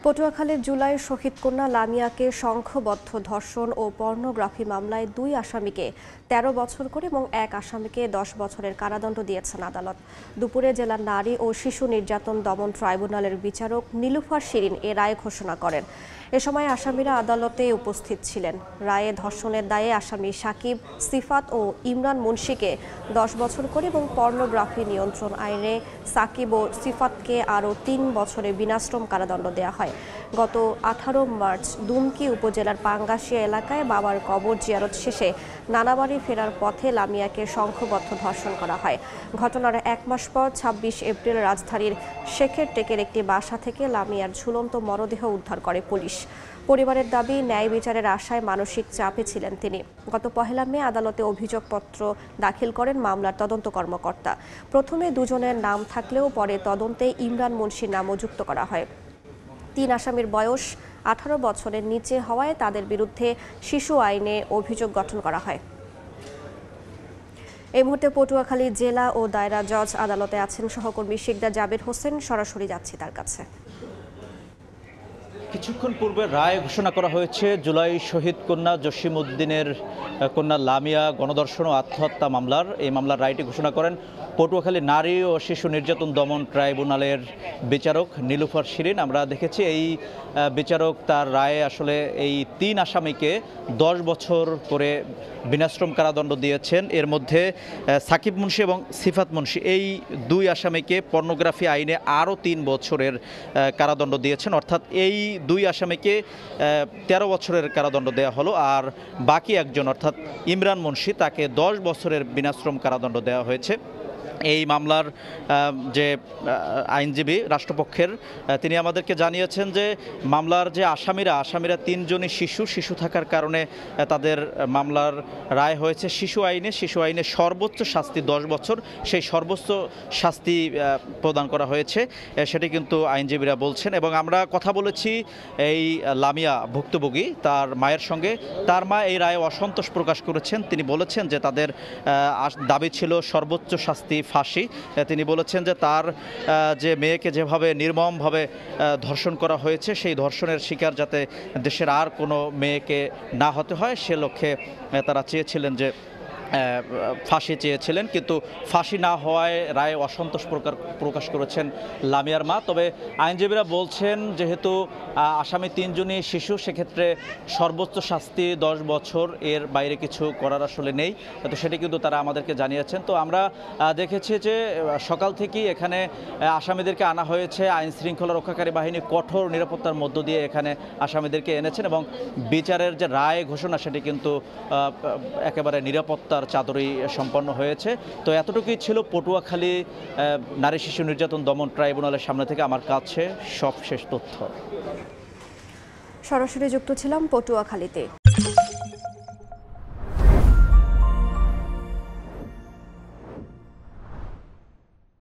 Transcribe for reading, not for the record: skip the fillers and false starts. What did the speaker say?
পটুয়াখালীর জুলাই শহীদ কন্যা লামিয়াকে সংঘবদ্ধ ধর্ষণ ও পর্নোগ্রাফি মামলায় ২ আসামিকে ১৩ বছর করে এবং ১ আসামিকে ১০ বছরের কারাদণ্ড দিয়েছেন আদালত। দুপুরে জেলার নারী ও শিশু নির্যাতন দমন ট্রাইব্যুনালের বিচারক নীলুফার শিরিন এ রায় ঘোষণা করেন। এ সময় আসামিরা আদালতে উপস্থিত ছিলেন। রায়ে ধর্ষণের দায়ে আসামি সাকিব, সিফাত ও ইমরান মুন্সিকে ১০ বছর করে এবং পর্নোগ্রাফি নিয়ন্ত্রণ আইনে সাকিব ও সিফাতকে আরও ৩ বছরে বিনাশ্রম কারাদণ্ড দেওয়া হয়। গত ১৮ মার্চ দুমকি উপজেলার পাঙ্গাশিয়া এলাকায় বাবার কবর জিয়ারত শেষে নানাবাড়ি ফেরার পথে লামিয়াকে সংঘবদ্ধ ধর্ষণ করা হয়। ঘটনার ১ মাস পর ২৬ এপ্রিল রাজধানীর শেখের টেকের একটি বাসা থেকে লামিয়ার ঝুলন্ত মরদেহ উদ্ধার করে পুলিশ। পরিবারের দাবি, ন্যায় বিচারের আশায় মানসিক চাপে ছিলেন তিনি। গত ১ মে আদালতে অভিযোগপত্র দাখিল করেন মামলার তদন্ত কর্মকর্তা। প্রথমে দুজনের নাম থাকলেও পরে তদন্তে ইমরান মুন্সির নামও যুক্ত করা হয়। ৩ আসামির বয়স ১৮ বছরের নিচে হওয়ায় তাদের বিরুদ্ধে শিশু আইনে অভিযোগ গঠন করা হয়। এই মুহূর্তে পটুয়াখালী জেলা ও দায়রা জজ আদালতে আছেন সহকর্মী শিকদার জাবের হোসেন। সরাসরি যাচ্ছি তার কাছে। কিছুক্ষণ পূর্বে রায় ঘোষণা করা হয়েছে জুলাই শহীদ কন্যা জসিমউদ্দিনের কন্যা লামিয়া গণধর্ষণ ও আত্মহত্যা মামলার। এই মামলার রায়টি ঘোষণা করেন পটুয়াখালী নারী ও শিশু নির্যাতন দমন ট্রাইব্যুনালের বিচারক নীলুফার শিরিন। আমরা দেখেছি এই বিচারক তার রায়ে আসলে এই ৩ আসামিকে ১০ বছর করে বিনাশ্রম কারাদণ্ড দিয়েছেন। এর মধ্যে সাকিব মুন্সি এবং সিফাত মুন্সি এই ২ আসামিকে পর্নোগ্রাফি আইনে আরও ৩ বছরের কারাদণ্ড দিয়েছেন। অর্থাৎ এই ২ আসামিকে ১৩ বছরের কারাদণ্ড দেওয়া হলো। আর বাকি একজন অর্থাৎ ইমরান মুন্সি তাকে ১০ বছরের বিনাশ্রম কারাদণ্ড দেওয়া হয়েছে। এই মামলার যে আইনজীবী রাষ্ট্রপক্ষের তিনি আমাদেরকে জানিয়েছেন যে মামলার যে আসামিরা ৩ জনই শিশু থাকার কারণে তাদের মামলার রায় হয়েছে শিশু আইনে সর্বোচ্চ শাস্তি ১০ বছর। সেই সর্বোচ্চ শাস্তি প্রদান করা হয়েছে সেটি কিন্তু আইনজীবীরা বলছেন। এবং আমরা কথা বলেছি এই লামিয়া ভুক্তভোগী তার মায়ের সঙ্গে। তার মা এই রায়ে অসন্তোষ প্রকাশ করেছেন। তিনি বলেছেন যে তাদের দাবি ছিল সর্বোচ্চ শাস্তি ফাঁসি। তিনি বলেছেন যে তার যে মেয়েকে যেভাবে নির্মমভাবে ধর্ষণ করা হয়েছে সেই ধর্ষণের শিকার যাতে দেশের আর কোনো মেয়েকে না হতে হয় সে লক্ষ্যে তারা চেয়েছিলেন যে ফাঁসি চেয়েছিলেন, কিন্তু ফাঁসি না হওয়ায় রায়ে অসন্তোষ প্রকাশ করেছেন লামিয়ার মা। তবে আইনজীবীরা বলছেন যেহেতু আসামি ৩ জনই শিশু সেক্ষেত্রে সর্বোচ্চ শাস্তি ১০ বছর, এর বাইরে কিছু করার আসলে নেই। তো সেটি কিন্তু তারা আমাদেরকে জানিয়েছেন। তো আমরা দেখেছি যে সকাল থেকেই এখানে আসামিদেরকে আনা হয়েছে। আইন শৃঙ্খলা রক্ষাকারী বাহিনী কঠোর নিরাপত্তার মধ্য দিয়ে এখানে আসামিদেরকে এনেছেন এবং বিচারের যে রায় ঘোষণা সেটি কিন্তু একেবারে নিরাপত্তার চাদরেই সম্পন্ন হয়েছে। তো এতটুকুই ছিল পটুয়াখালী নারী শিশু নির্যাতন দমন ট্রাইব্যুনালের সামনে থেকে আমার কাছে সবশেষ তথ্য। সরাসরি যুক্ত ছিলাম পটুয়াখালীতে।